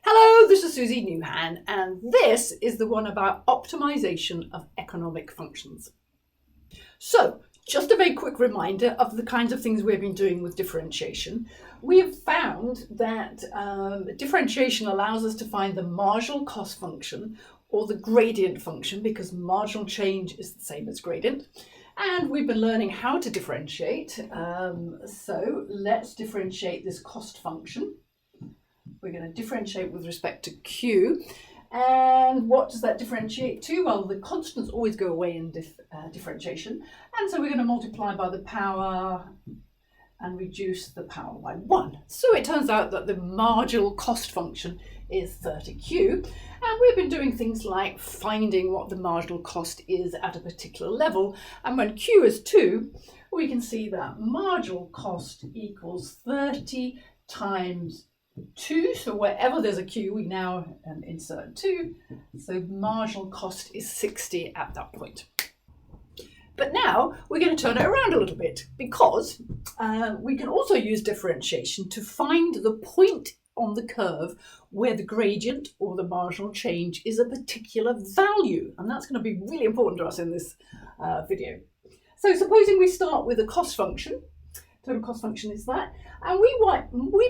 Hello, this is Susie Newhan, and this is the one about optimization of economic functions. So, just a very quick reminder of the kinds of things we've been doing with differentiation. We have found that differentiation allows us to find the marginal cost function or the gradient function, because marginal change is the same as gradient. And we've been learning how to differentiate. So let's differentiate this cost function. We're going to differentiate with respect to Q. And what does that differentiate to? Well, the constants always go away in differentiation. And so we're going to multiply by the power and reduce the power by 1. So it turns out that the marginal cost function is 30Q. And we've been doing things like finding what the marginal cost is at a particular level. And when Q is 2, we can see that marginal cost equals 30 times 2, so wherever there's a Q, we now insert 2, so marginal cost is 60 at that point. But now we're going to turn it around a little bit, because we can also use differentiation to find the point on the curve where the gradient or the marginal change is a particular value, and that's going to be really important to us in this video. So supposing we start with a cost function. Total cost function is that, and we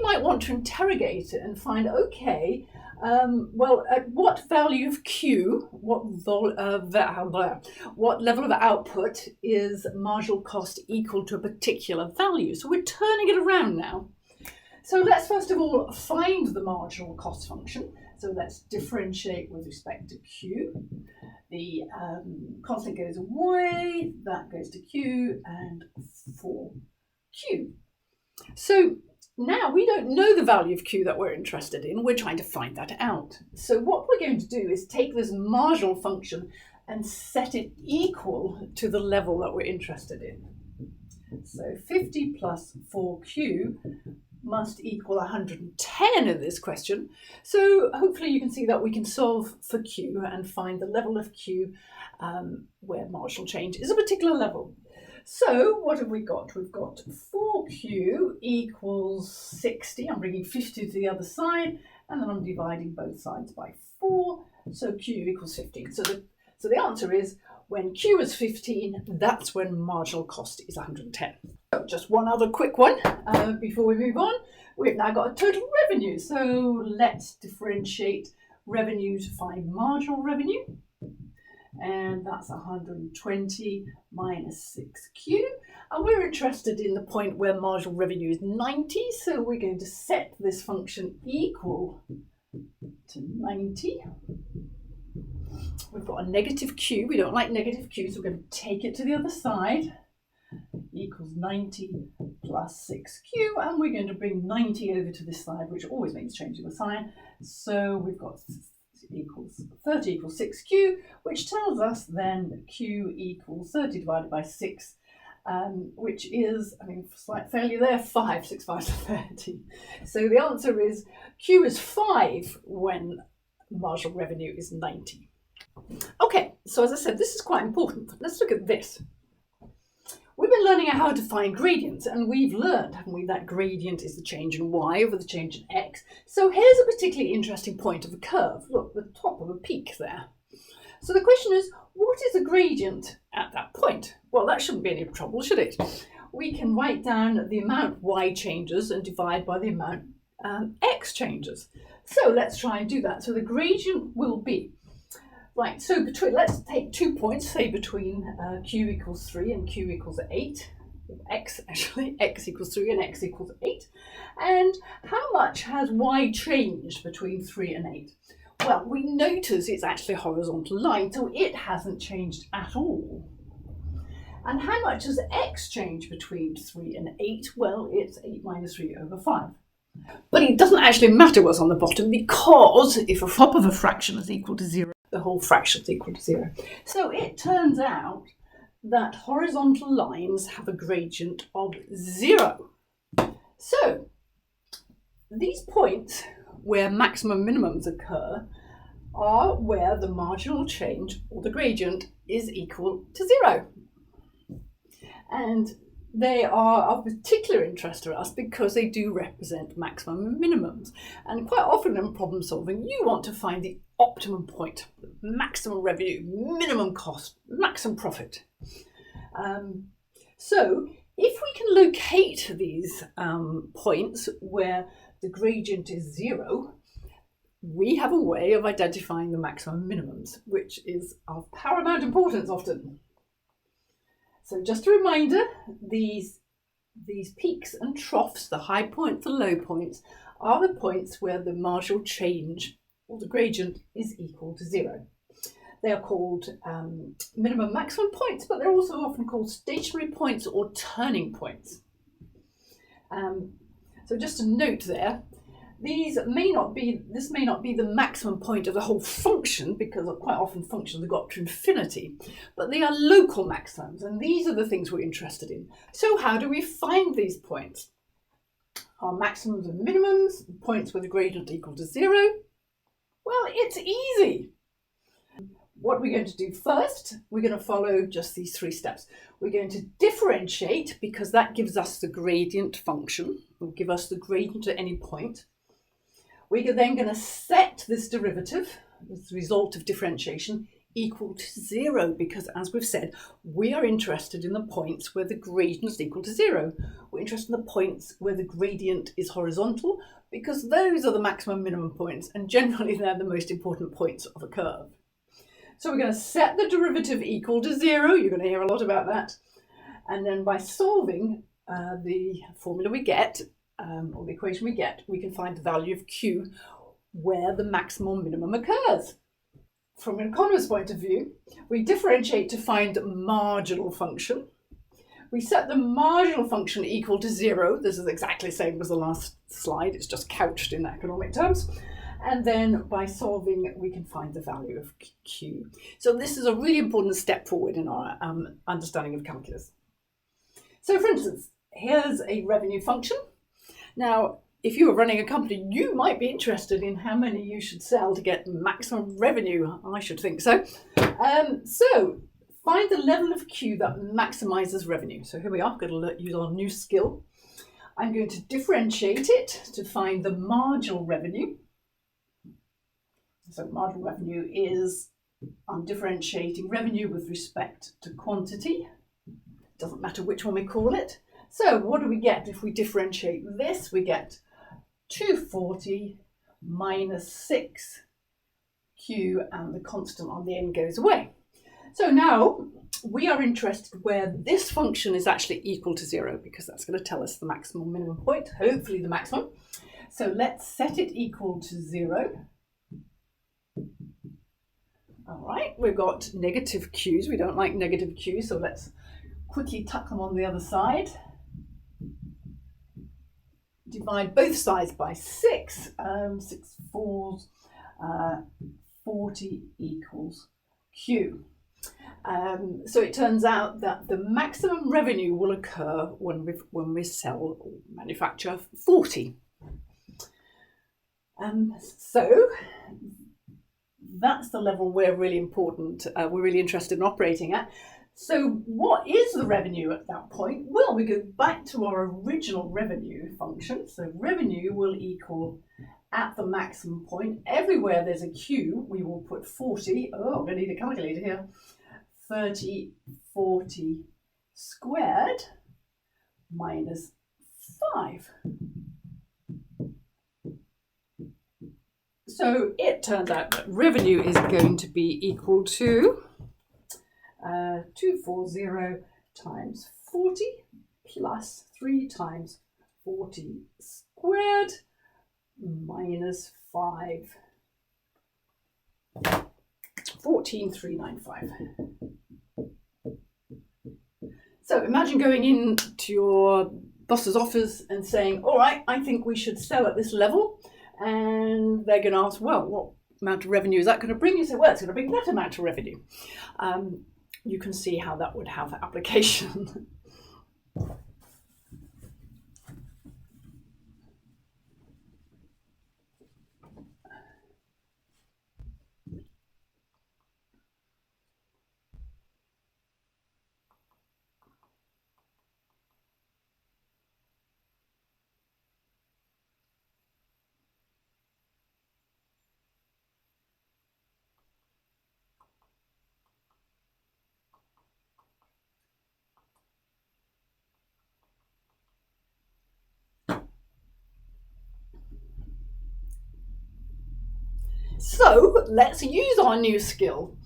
might want to interrogate it and find, okay, well, at what value of Q, what level of output is marginal cost equal to a particular value? So we're turning it around now. So let's first of all find the marginal cost function. So let's differentiate with respect to Q. The constant goes away, that goes to Q, and 4. Q. So now we don't know the value of Q that we're interested in. We're trying to find that out. So what we're going to do is take this marginal function and set it equal to the level that we're interested in. So 50 plus 4Q must equal 110 in this question. So hopefully you can see that we can solve for Q and find the level of Q where marginal change is a particular level. So what have we got? We've got 4Q equals 60. I'm bringing 50 to the other side, and then I'm dividing both sides by 4. So Q equals 15. So the answer is, when Q is 15, that's when marginal cost is 110. So just one other quick one before we move on. We've now got a total revenue. So let's differentiate revenue to find marginal revenue. And that's 120 minus 6Q. And we're interested in the point where marginal revenue is 90. So we're going to set this function equal to 90. We've got a negative Q. We don't like negative Q, so we're going to take it to the other side. Equals 90 plus 6Q. And we're going to bring 90 over to this side, which always means changing the sign. So we've got 30 equals 6Q, which tells us then that Q equals 30 divided by 6, which is, slight failure there, 5, 6 5 30. So the answer is Q is 5 when marginal revenue is 90. Okay, so as I said, this is quite important. Let's look at this. We've been learning how to find gradients, and we've learned, haven't we, that gradient is the change in y over the change in x. So here's a particularly interesting point of a curve. Look, the top of a peak there. So the question is, what is a gradient at that point? Well, that shouldn't be any trouble, should it? We can write down the amount y changes and divide by the amount x changes. So let's try and do that. So the gradient will be, right, so let's take 2 points, say between Q equals 3 and Q equals 8. X equals 3 and X equals 8. And how much has Y changed between 3 and 8? Well, we notice it's actually a horizontal line, so it hasn't changed at all. And how much has X changed between 3 and 8? Well, it's 8 minus 3 over 5. But it doesn't actually matter what's on the bottom, because if a top of a fraction is equal to 0, the whole fraction is equal to 0. So it turns out that horizontal lines have a gradient of 0. So these points where maximum minimums occur are where the marginal change, or the gradient, is equal to 0. And they are of particular interest to us because they do represent maximum and minimums. And quite often in problem solving, you want to find the optimum point, maximum revenue, minimum cost, maximum profit. So if we can locate these points where the gradient is 0, we have a way of identifying the maximum minimums, which is of paramount importance often. So just a reminder, these peaks and troughs, the high points, the low points, are the points where the marginal change or the gradient is equal to 0. They are called minimum maximum points, but they're also often called stationary points or turning points. So just a note there, this may not be the maximum point of the whole function, because quite often functions have got to infinity, but they are local maximums, and these are the things we're interested in. So how do we find these points? Our maximums and minimums, points with a gradient equal to 0? Well, it's easy. What we're going to do first, we're going to follow just these 3 steps. We're going to differentiate, because that gives us the gradient function, will give us the gradient at any point. We're then going to set this derivative, this result of differentiation, equal to 0, because as we've said, we are interested in the points where the gradient is equal to 0. We're interested in the points where the gradient is horizontal, because those are the maximum minimum points, and generally they're the most important points of a curve. So we're going to set the derivative equal to 0. You're going to hear a lot about that. And then by solving the formula we get, or the equation we get, we can find the value of Q where the maximum minimum occurs. From an economist's point of view, we differentiate to find marginal function. We set the marginal function equal to 0. This is exactly the same as the last slide. It's just couched in economic terms. And then by solving, we can find the value of Q. So this is a really important step forward in our understanding of calculus. So for instance, here's a revenue function. Now, if you were running a company, you might be interested in how many you should sell to get maximum revenue. I should think so. So find the level of Q that maximizes revenue. So here we are, going to use our new skill. I'm going to differentiate it to find the marginal revenue. So marginal revenue is, I'm differentiating revenue with respect to quantity. Doesn't matter which one we call it. So what do we get if we differentiate this? We get 240 minus 6Q, and the constant on the end goes away. So now we are interested where this function is actually equal to 0, because that's going to tell us the maximum minimum point, hopefully the maximum. So let's set it equal to 0. All right, we've got negative Q's. We don't like negative Q's, so let's quickly tuck them on the other side. Divide both sides by 6. 6 fours, 40 equals Q. So it turns out that the maximum revenue will occur when we sell or manufacture 40. So that's the level we're really interested in operating at. So what is the revenue at that point? Well, we go back to our original revenue function. So revenue will equal, at the maximum point, everywhere there's a Q, we will put 40. Oh, I'm going to need a calculator here. 30, 40 squared minus 5. So it turns out that revenue is going to be equal to 240 times 40 plus 3 times 40 squared minus 5. 14,395. So imagine going into your boss's office and saying, all right, I think we should sell at this level. And they're going to ask, well, what amount of revenue is that going to bring? You say, well, it's going to bring that amount of revenue. You can see how that would have application. So let's use our new skill.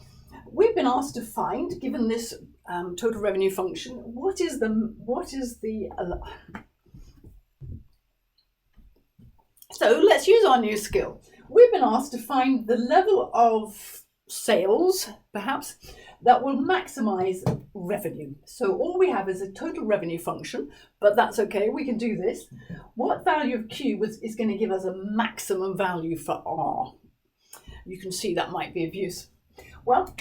We've been asked to find, given this total revenue function, what is the so let's use our new skill. We've been asked to find the level of sales, perhaps, that will maximize revenue. So all we have is a total revenue function, but that's okay, we can do this. What value of Q is going to give us a maximum value for R? You can see that might be of use. Well,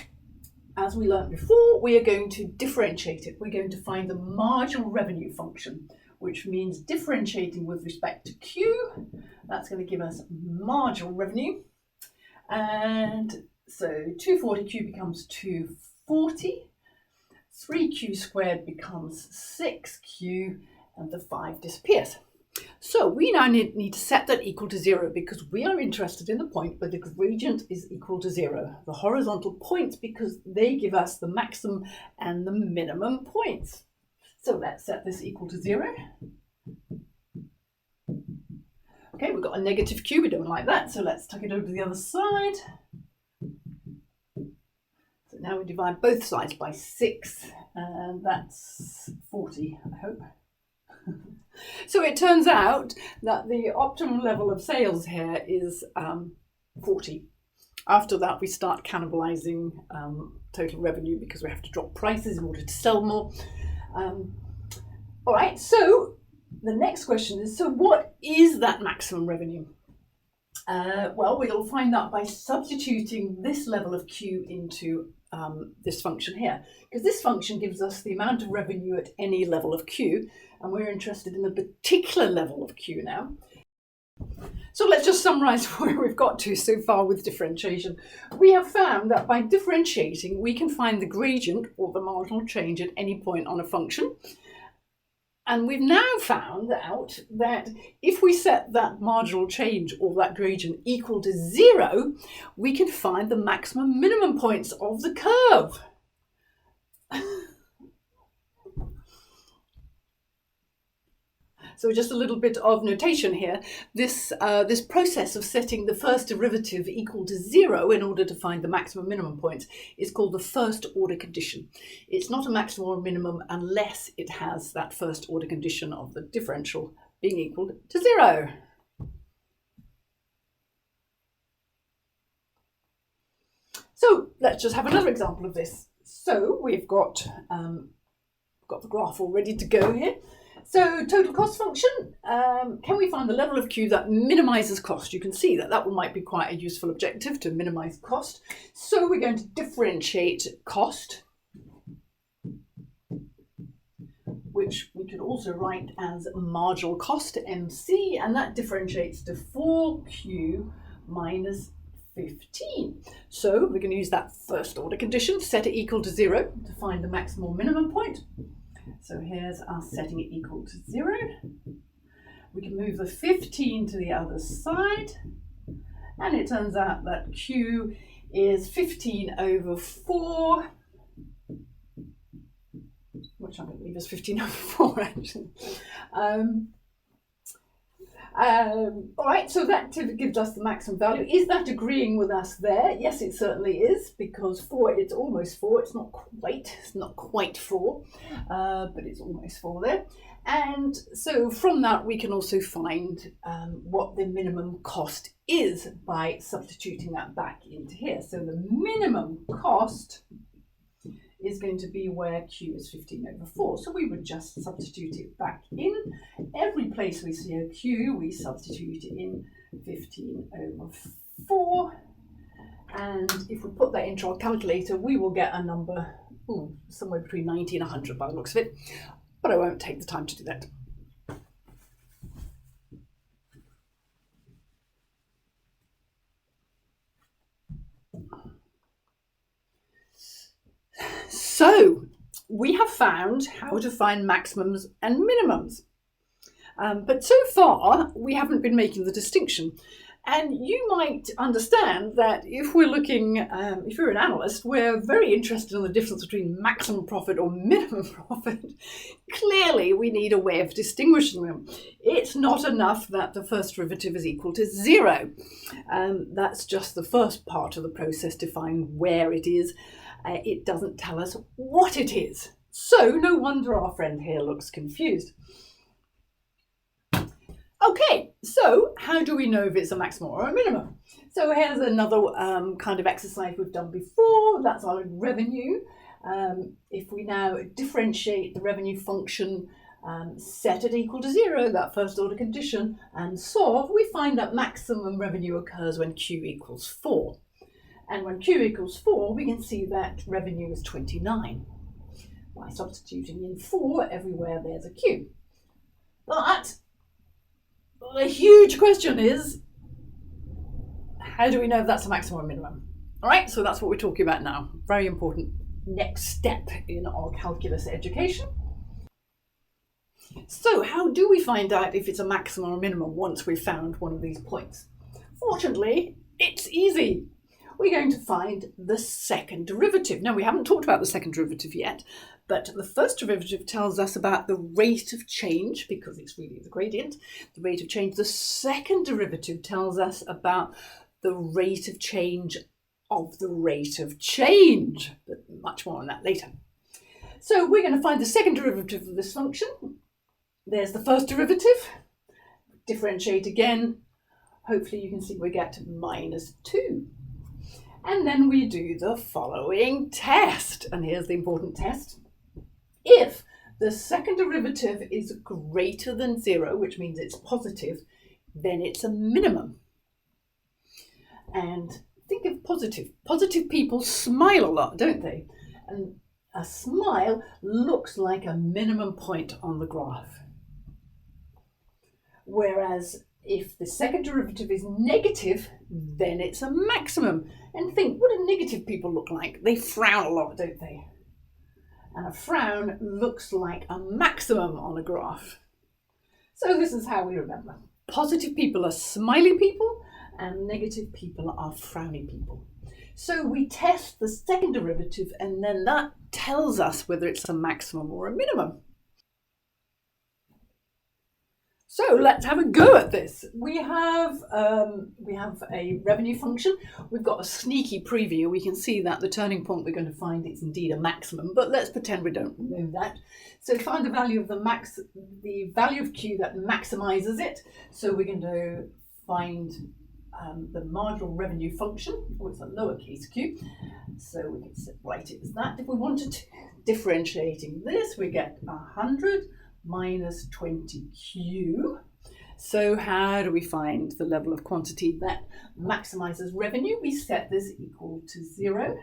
as we learned before, we are going to differentiate it. We're going to find the marginal revenue function, which means differentiating with respect to Q. That's going to give us marginal revenue. And so 240Q becomes 240. 3Q squared becomes 6Q, and the 5 disappears. So we now need to set that equal to 0 because we are interested in the point where the gradient is equal to 0. The horizontal points, because they give us the maximum and the minimum points. So let's set this equal to 0. Okay, we've got a negative Q, we don't like that, so let's tuck it over to the other side. So now we divide both sides by 6, and that's 40, I hope. So it turns out that the optimum level of sales here is 40. After that, we start cannibalizing total revenue because we have to drop prices in order to sell more. All right, so the next question is, so what is that maximum revenue? Well, we'll find that by substituting this level of Q into this function here, because this function gives us the amount of revenue at any level of Q, and we're interested in a particular level of Q now. So let's just summarize where we've got to so far with differentiation. We have found that by differentiating, we can find the gradient or the marginal change at any point on a function. And we've now found out that if we set that marginal change or that gradient equal to 0, we can find the maximum minimum points of the curve. So just a little bit of notation here. This process of setting the first derivative equal to 0 in order to find the maximum minimum points is called the first order condition. It's not a maximum or minimum unless it has that first order condition of the differential being equal to 0. So let's just have another example of this. So we've got the graph all ready to go here. So total cost function, can we find the level of Q that minimizes cost? You can see that that one might be quite a useful objective, to minimize cost. So we're going to differentiate cost, which we could also write as marginal cost, MC, and that differentiates to 4Q minus 15. So we're going to use that first order condition, set it equal to 0 to find the maximum or minimum point. So here's our setting it equal to 0. We can move the 15 to the other side, and it turns out that Q is 15 over 4, which I believe is 15 over 4 actually. All right, so that gives us the maximum value. Is that agreeing with us there? Yes, it certainly is, because 4, it's almost 4. It's not quite 4, but it's almost 4 there. And so from that, we can also find what the minimum cost is by substituting that back into here. So the minimum cost is going to be where Q is 15 over 4. So we would just substitute it back in. Every place we see a Q, we substitute in 15 over 4. And if we put that into our calculator, we will get a number somewhere between 90 and 100 by the looks of it. But I won't take the time to do that. So we have found how to find maximums and minimums. But so far, we haven't been making the distinction. And you might understand that if we're looking, if you're an analyst, we're very interested in the difference between maximum profit or minimum profit. Clearly, we need a way of distinguishing them. It's not enough that the first derivative is equal to 0. That's just the first part of the process to find where it is. It doesn't tell us what it is. So no wonder our friend here looks confused. Okay, so how do we know if it's a maximum or a minimum? So here's another kind of exercise we've done before. That's our revenue. If we now differentiate the revenue function, set it equal to 0, that first order condition, and solve, we find that maximum revenue occurs when Q equals 4. And when Q equals 4, we can see that revenue is 29 by substituting in 4 everywhere there's a Q. But the huge question is, how do we know if that's a maximum or minimum? All right, so that's what we're talking about now. Very important next step in our calculus education. So how do we find out if it's a maximum or minimum once we've found one of these points? Fortunately, it's easy. We're going to find the second derivative. Now, we haven't talked about the second derivative yet, but the first derivative tells us about the rate of change, because it's really the gradient, the rate of change. The second derivative tells us about the rate of change of the rate of change, but much more on that later. So we're going to find the second derivative of this function. There's the first derivative. Differentiate again. Hopefully you can see we get -2. And then we do the following test. And here's the important test. If the second derivative is greater than 0, which means it's positive, then it's a minimum. And think of positive. Positive people smile a lot, don't they? And a smile looks like a minimum point on the graph. Whereas if the second derivative is negative, then it's a maximum. And think, what do negative people look like? They frown a lot, don't they? And a frown looks like a maximum on a graph. So this is how we remember. Positive people are smiley people, and negative people are frowny people. So we test the second derivative, and then that tells us whether it's a maximum or a minimum. So let's have a go at this. We have a revenue function. We've got a sneaky preview. We can see that the turning point we're going to find is indeed a maximum, but let's pretend we don't know that. So find the value of the value of Q that maximizes it. So we're going to find the marginal revenue function, or it's a lowercase q. So we can write it as that. If we wanted to differentiating this, we get 100 minus 20q. So how do we find the level of quantity that maximizes revenue? We set this equal to 0.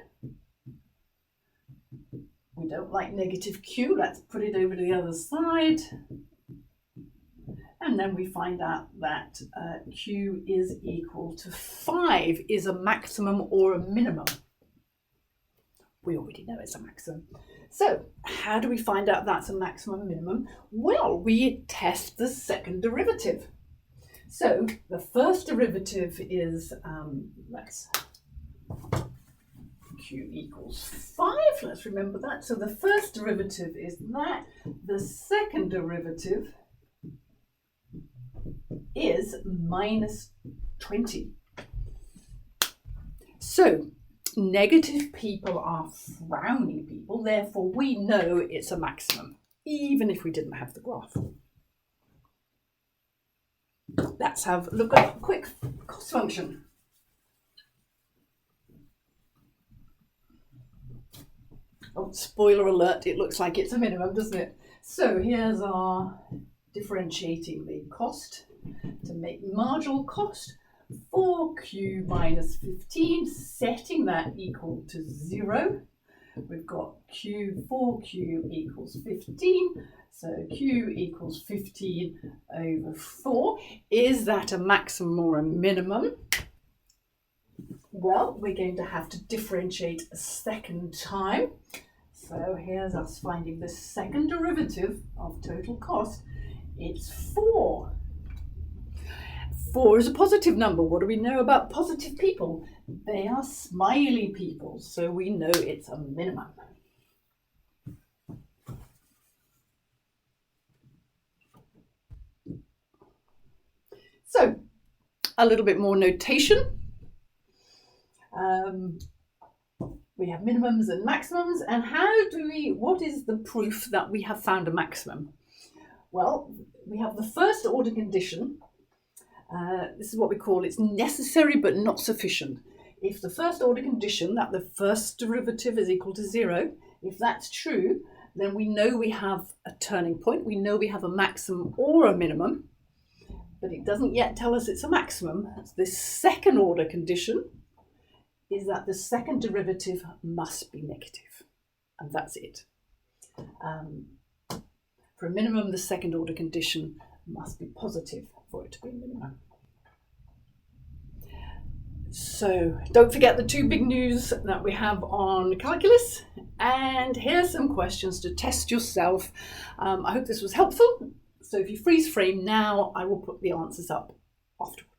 We don't like negative q. Let's put it over to the other side. And then we find out that q is equal to 5 is a maximum or a minimum. We already know it's a maximum. So how do we find out that's a maximum or minimum? Well, we test the second derivative. So the first derivative is, q equals 5. Let's remember that. So the first derivative is that. The second derivative is minus 20. So negative people are frowny people, therefore we know it's a maximum, even if we didn't have the graph. Let's have a look at a quick cost function. Oh, spoiler alert, it looks like it's a minimum, doesn't it? So here's our differentiating the cost to make marginal cost 4q minus 15, setting that equal to 0. We've got 4q equals 15, so q equals 15 over 4. Is that a maximum or a minimum? Well, we're going to have to differentiate a second time. So here's us finding the second derivative of total cost. It's 4. 4 is a positive number. What do we know about positive people? They are smiley people, so we know it's a minimum. So, a little bit more notation. We have minimums and maximums, and what is the proof that we have found a maximum? Well, we have the first order condition. This is what we call it's necessary but not sufficient. If the first order condition, that the first derivative is equal to 0, if that's true, then we know we have a turning point. We know we have a maximum or a minimum, but it doesn't yet tell us it's a maximum. This second order condition is that the second derivative must be negative, and that's it. For a minimum, the second order condition must be positive for it to be a minimum. So don't forget the 2 big news that we have on calculus, and here's some questions to test yourself. I hope this was helpful. So if you freeze frame now, I will put the answers up afterwards.